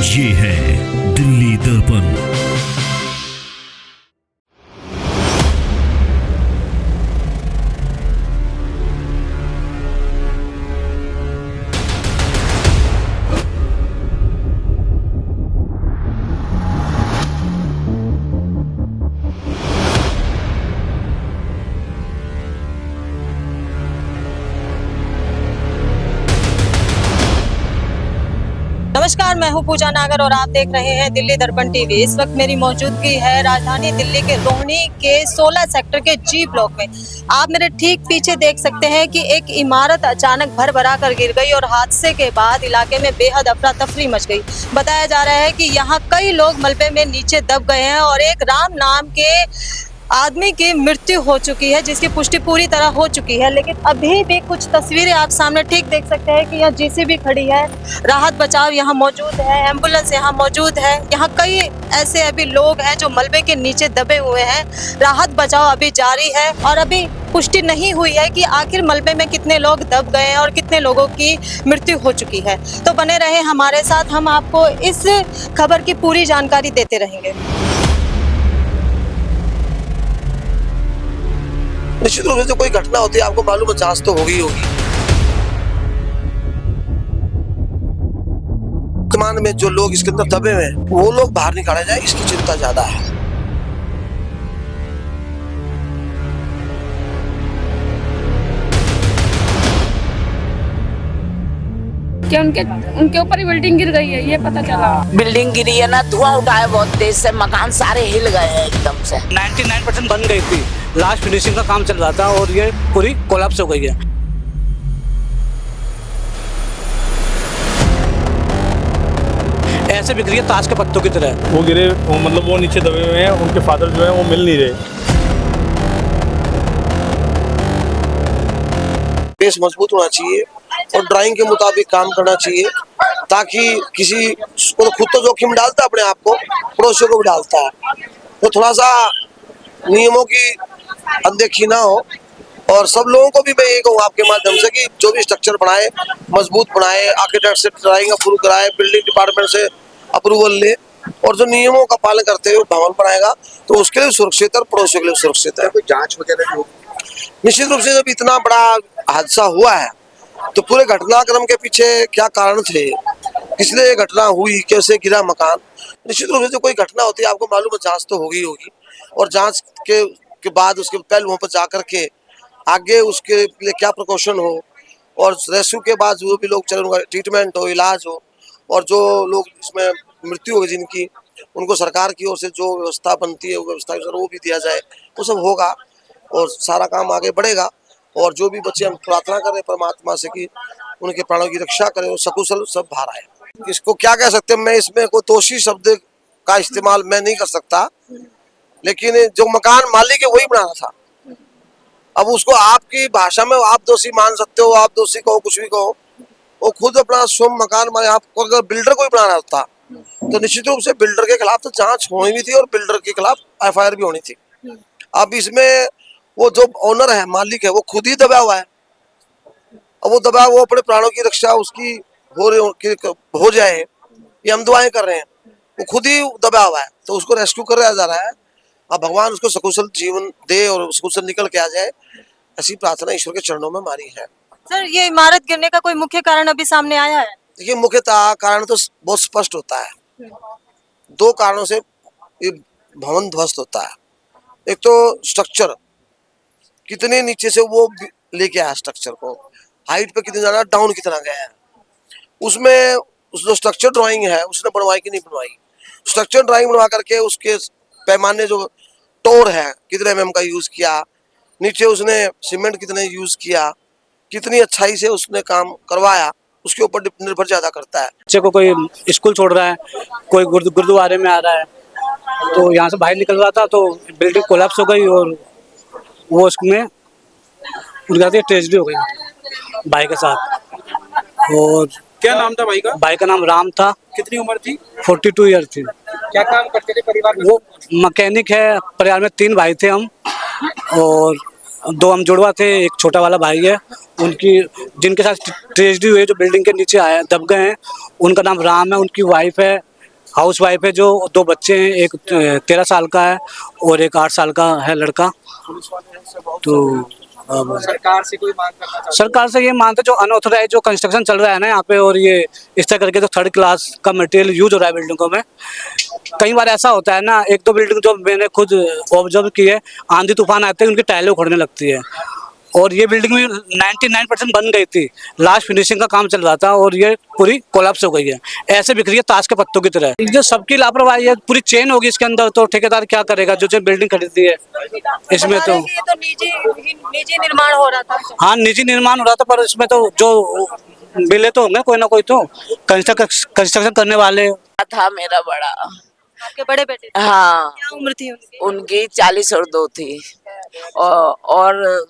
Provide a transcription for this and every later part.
ये है दिल्ली दर्पण। नमस्कार, मैं हूं पूजा नागर और आप देख रहे हैं दिल्ली दर्पण टीवी। इस वक्त मेरी मौजूदगी है राजधानी दिल्ली के रोहिणी के 16 सेक्टर के जी ब्लॉक में। आप मेरे ठीक पीछे देख सकते हैं कि एक इमारत अचानक भरभरा कर गिर गई और हादसे के बाद इलाके में बेहद अफरा तफरी मच गई। बताया जा रहा है कि यहाँ कई लोग मलबे में नीचे दब गए हैं और एक राम नाम के आदमी की मृत्यु हो चुकी है, जिसकी पुष्टि पूरी तरह हो चुकी है। लेकिन अभी भी कुछ तस्वीरें आप सामने ठीक देख सकते हैं कि यहाँ जेसीबी खड़ी है, राहत बचाव यहाँ मौजूद है, एम्बुलेंस यहाँ मौजूद है। यहाँ कई ऐसे अभी लोग हैं जो मलबे के नीचे दबे हुए हैं। राहत बचाव अभी जारी है और अभी पुष्टि नहीं हुई है कि आखिर मलबे में कितने लोग दब गए हैं और कितने लोगों की मृत्यु हो चुकी है। तो बने रहे हमारे साथ, हम आपको इस खबर की पूरी जानकारी देते रहेंगे। निश्चित रूप से जो कोई घटना होती है, आपको मालूम है, जांच तो होगी होगी। वर्तमान में जो लोग इसके अंदर दबे हुए हैं वो लोग बाहर निकाले जाए, इसकी चिंता ज्यादा है। क्या उनके ऊपर ही बिल्डिंग गिर गई है, ये पता चला। बिल्डिंग गिरी है ना, धुआं उठा है बहुत तेज से, मकान सारे हिल गए हैं एकदम से। 99% बन गई थी, लास्ट फिनिशिंग का काम चल रहा था और ये पूरी कोलैप्स हो गई है। ऐसे बिक रही है ताश के पत्तों की तरह। वो गिरे, मतलब वो नीचे दबे हुए हैं, उनके फादर जो है वो मिल नहीं रहे। बेस मजबूत होना चाहिए और ड्राइंग के मुताबिक काम करना चाहिए, ताकि किसी को तो खुद तो जोखिम डालता है, अपने आप को, पड़ोसियों को भी डालता है। तो थोड़ा सा नियमों की अनदेखी ना हो। और सब लोगों को भी मैं ये कहूँ आपके माध्यम से कि जो भी स्ट्रक्चर बनाए, मजबूत बनाए, आर्किटेक्ट से ड्राइंग अप्रूव कराए, बिल्डिंग डिपार्टमेंट से अप्रूवल ले, और जो नियमों का पालन करते हुए भवन बनाएगा तो उसके लिए सुरक्षित और पड़ोसियों के लिए सुरक्षित है। कोई जांच वगैरह निश्चित रूप से जब इतना बड़ा हादसा हुआ है तो पूरे घटनाक्रम के पीछे क्या कारण थे, किस लिए घटना हुई, कैसे गिरा मकान, निश्चित रूप से जो कोई घटना होती है, आपको मालूम है, जांच तो होगी होगी। और जांच के बाद उसके पहले वहाँ पर जा करके आगे उसके लिए क्या प्रिकॉशन हो, और रेस्क्यू के बाद जो भी लोग चले उनका ट्रीटमेंट हो, इलाज हो, और जो लोग इसमें मृत्यु होगी जिनकी, उनको सरकार की ओर से जो व्यवस्था बनती है वो व्यवस्था वो भी दिया जाए, वो सब होगा और सारा काम आगे बढ़ेगा। और जो भी बच्चे, हम प्रार्थना करें परमात्मा से कि उनके प्राणों की रक्षा करें और सकुशल सब बाहर आए। इसको क्या कह सकते हैं, मैं इसमें कोई दोषी शब्द का इस्तेमाल मैं नहीं कर सकता, लेकिन जो मकान मालिक है वही बना रहा था। अब उसको आपकी भाषा में आप दोषी मान सकते हो, आप दोषी कहो, कुछ भी कहो, वो खुद अपना स्वयं मकान मालिक। आपको अगर बिल्डर को ही बनाना होता तो निश्चित रूप से बिल्डर के खिलाफ तो जांच होनी भी थी और बिल्डर के खिलाफ FIR भी होनी थी। अब इसमें वो जो ओनर है, मालिक है, वो खुद ही दबा हुआ है। अब वो दबा, वो अपने प्राणों की रक्षा उसकी हो जाए, ये हम दुआएं कर रहे हैं, वो खुद ही दबा हुआ है, तो उसको रेस्क्यू कराया जा रहा है। अब भगवान उसको सकुशल जीवन दे और सकुशल निकल के आ जाए, ऐसी प्रार्थना ईश्वर के चरणों में हमारी है। सर, ये इमारत गिरने का कोई मुख्य कारण अभी सामने आया है? देखिए, मुख्यतः कारण तो बहुत स्पष्ट होता है। दो कारणों से ये भवन ध्वस्त होता है। एक तो स्ट्रक्चर, कितने नीचे से वो लेके आया स्ट्रक्चर को, हाइट पे कितने जाना, डाउन कितना गया है, उसमें उस जो स्ट्रक्चर ड्राइंग है उसने बनवाई कि नहीं बनवाई। स्ट्रक्चर ड्राइंग बनवा करके उसके पैमाने, जो टोर है, कितने mm का यूज किया, नीचे उसने सीमेंट कितने यूज किया, कितनी अच्छाई से उसने काम करवाया, उसके ऊपर निर्भर ज्यादा करता है। बच्चे को कोई स्कूल छोड़ रहा है, कोई गुरुद्वारे में आ रहा है, तो यहाँ से बाहर निकल रहा था तो बिल्डिंग कोलैप्स हो गई और वो उसमें उनकी ट्रेजेडी हो गई भाई के साथ। और क्या नाम था भाई का? भाई का नाम राम था। कितनी उम्र थी? 42 ईयर थी। क्या काम करते थे परिवार में? वो मैकेनिक है। परिवार में 3 भाई थे हम, और 2 हम जुड़वा थे, एक छोटा वाला भाई है। उनकी जिनके साथ ट्रेजेडी हुई, जो बिल्डिंग के नीचे आए दब गए हैं, उनका नाम राम है, उनकी वाइफ है हाउस वाइफ है, जो 2 बच्चे हैं, एक 13 साल का है और एक 8 साल का है लड़का। तो सरकार से कोई मांग करना चाहते सरकार से ये मानते जो अनऑथराइज जो कंस्ट्रक्शन चल रहा है ना यहाँ पे, और ये इस तरह करके तो 3rd क्लास का मटेरियल यूज हो रहा है बिल्डिंगों में। कई बार ऐसा होता है ना, 1-2 बिल्डिंग जो मैंने खुद ऑब्जर्व की है, आंधी तूफान आते हैं उनकी टाइलें उखड़ने लगती है, और ये बिल्डिंग भी 99% बन गई थी, लास्ट फिनिशिंग का काम चल रहा था और ये पूरी कोलैप्स हो गई है, ऐसे बिखरी है ताश के पत्तों की तरह। जो सबकी लापरवाही है, पूरी चेन होगी इसके अंदर, तो ठेकेदार क्या करेगा जो बिल्डिंग खरीदी है इसमें। तो ये तो निजी निर्माण हो रहा था। हाँ, निजी निर्माण हो रहा था, पर इसमें तो जो बिले तो होंगे कोई ना कोई, तो कंस्ट्रक्शन करने वाले था मेरा बड़ा। आपके बड़े बेटे थे? हाँ, क्या उम्र थी उनकी? उनकी 40 और 2 थी। और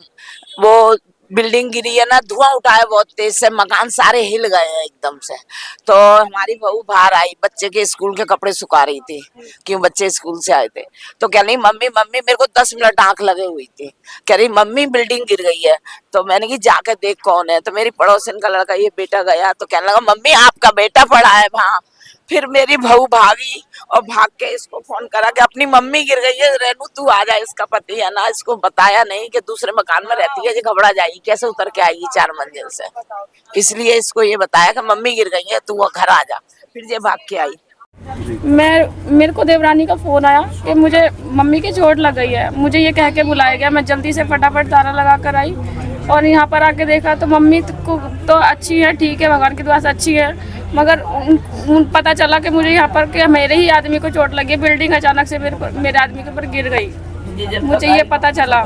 वो बिल्डिंग गिरी है ना, धुआं उठा है बहुत तेज से, मकान सारे हिल गए हैं एकदम से। तो हमारी बहू बाहर आई, बच्चे के स्कूल के कपड़े सुखा रही थी, क्यों बच्चे स्कूल से आए थे। तो कह रही मम्मी मेरे को 10 मिनट आंख लगे हुई थी, कह रही मम्मी बिल्डिंग गिर गई है। तो मैंने की जाके देख कौन है, तो मेरी पड़ोसन का लड़का, ये बेटा गया, तो कहने लगा मम्मी आपका बेटा पड़ा है वहाँ। फिर मेरी बहू भागी और भाग के इसको फोन करा कि अपनी मम्मी गिर गई है, रेनू तू आ जा, इसका पति है ना। इसको बताया नहीं कि दूसरे मकान में रहती है, ये घबरा जाएगी, कैसे उतर के आएगी 4 मंजिल से। इसलिए इसको ये बताया कि मम्मी गिर गई है, तू घर आ जा। फिर ये भाग के आई। मेरे को देवरानी का फ़ोन आया कि मुझे मम्मी की चोट लग गई है। मुझे ये कह के बुलाया गया, मैं जल्दी से फटाफट ताला लगा कर आई और यहाँ पर आके देखा तो मम्मी तो अच्छी है, ठीक है, भगवान की दुआ से अच्छी है, मगर पता चला कि मुझे यहाँ पर कि मेरे ही आदमी को चोट लगी, बिल्डिंग अचानक से मेरे आदमी के ऊपर गिर गई। मुझे ये पता चला,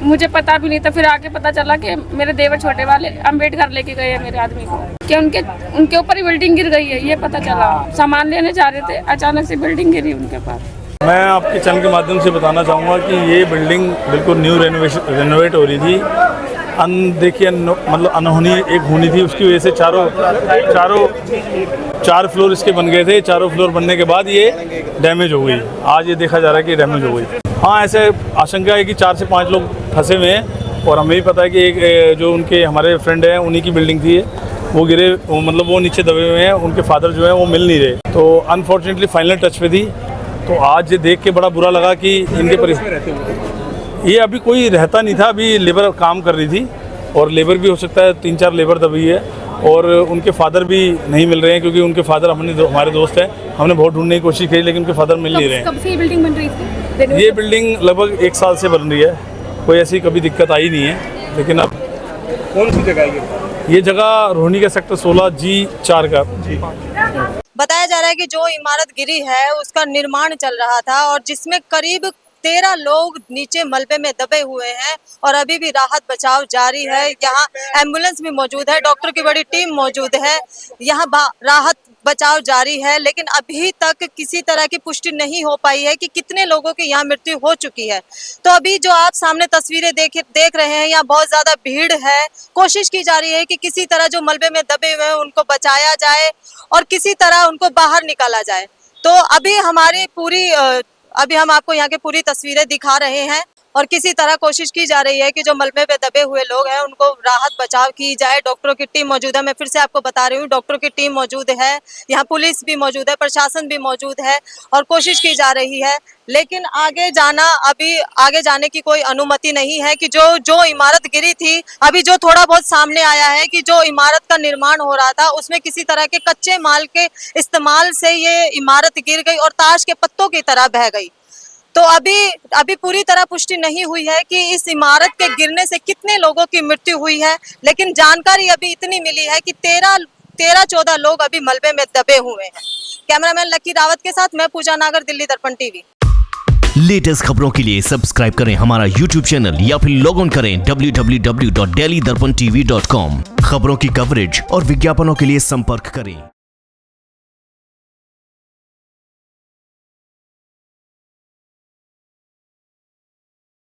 मुझे पता भी नहीं था। फिर आके पता चला कि मेरे देवर छोटे वाले अम्बेडकर लेके गए हैं मेरे आदमी को, कि उनके ऊपर ही बिल्डिंग गिर गई है, ये पता चला। सामान लेने जा रहे थे, अचानक से बिल्डिंग गिरी उनके पास। मैं आपके चैनल के माध्यम से बताना चाहूँगा कि ये बिल्डिंग बिल्कुल न्यू रेनोवेट हो रही थी। देखिए मतलब अनहोनी एक होनी थी, उसकी वजह से चार फ्लोर इसके बन गए थे। चारों फ्लोर बनने के बाद ये डैमेज हो गई। आज ये देखा जा रहा है कि डैमेज हो गई। हाँ, ऐसे आशंका है कि 4 से 5 लोग फंसे हुए हैं, और हमें भी पता है कि एक जो उनके हमारे फ्रेंड हैं उन्हीं की बिल्डिंग थी, वो गिरे, मतलब वो नीचे दबे हुए हैं। उनके फादर जो हैं वो मिल नहीं रहे, तो अनफॉर्चुनेटली फाइनल टच पे थी। तो आज ये देख के बड़ा बुरा लगा कि इनके ये अभी कोई रहता नहीं था, अभी लेबर काम कर रही थी, और लेबर भी हो सकता है 3-4 लेबर दबी है, और उनके फादर भी नहीं मिल रहे हैं, क्योंकि उनके फादर हमारे दोस्त हैं। हमने बहुत ढूंढने की कोशिश की, लेकिन उनके फादर मिल नहीं रहे हैं। कब से ये बिल्डिंग बन रही थी? ये बिल्डिंग लगभग 1 साल से बन रही है, कोई ऐसी कभी दिक्कत आई नहीं है। लेकिन अब कौन सी जगह है ये जगह रोहिणी का सेक्टर 16G4 का। बताया जा रहा है कि जो इमारत गिरी है उसका निर्माण चल रहा था, और जिसमें करीब 13 लोग नीचे मलबे में दबे हुए हैं, और अभी भी राहत बचाव जारी है। यहाँ एम्बुलेंस भी मौजूद है, डॉक्टर की बड़ी टीम मौजूद है, यहाँ राहत बचाव जारी है। लेकिन अभी तक किसी तरह की पुष्टि नहीं हो पाई है कि कितने लोगों की यहाँ मृत्यु हो चुकी है। तो अभी जो आप सामने तस्वीरें देख रहे हैं, यहाँ बहुत ज्यादा भीड़ है। कोशिश की जा रही है कि किसी तरह जो मलबे में दबे हुए हैं उनको बचाया जाए और किसी तरह उनको बाहर निकाला जाए। तो अभी हम आपको यहाँ की पूरी तस्वीरें दिखा रहे हैं, और किसी तरह कोशिश की जा रही है कि जो मलबे पे दबे हुए लोग हैं उनको राहत बचाव की जाए। डॉक्टरों की टीम मौजूद है, मैं फिर से आपको बता रही हूँ, डॉक्टरों की टीम मौजूद है, यहाँ पुलिस भी मौजूद है, प्रशासन भी मौजूद है, और कोशिश की जा रही है। लेकिन आगे जाने की कोई अनुमति नहीं है कि जो इमारत गिरी थी, अभी जो थोड़ा बहुत सामने आया है कि जो इमारत का निर्माण हो रहा था उसमें किसी तरह के कच्चे माल के इस्तेमाल से ये इमारत गिर गई और ताश के पत्तों की तरह बह गई। तो अभी पूरी तरह पुष्टि नहीं हुई है कि इस इमारत के गिरने से कितने लोगों की मृत्यु हुई है, लेकिन जानकारी अभी इतनी मिली है कि 13-14 लोग अभी मलबे में दबे हुए हैं। कैमरामैन लकी रावत के साथ मैं पूजा नागर, दिल्ली दर्पण टीवी। लेटेस्ट खबरों के लिए सब्सक्राइब करें हमारा YouTube चैनल या फिर लॉग ऑन करें www.delhidarpantv.com। खबरों की कवरेज और विज्ञापनों के लिए संपर्क करें।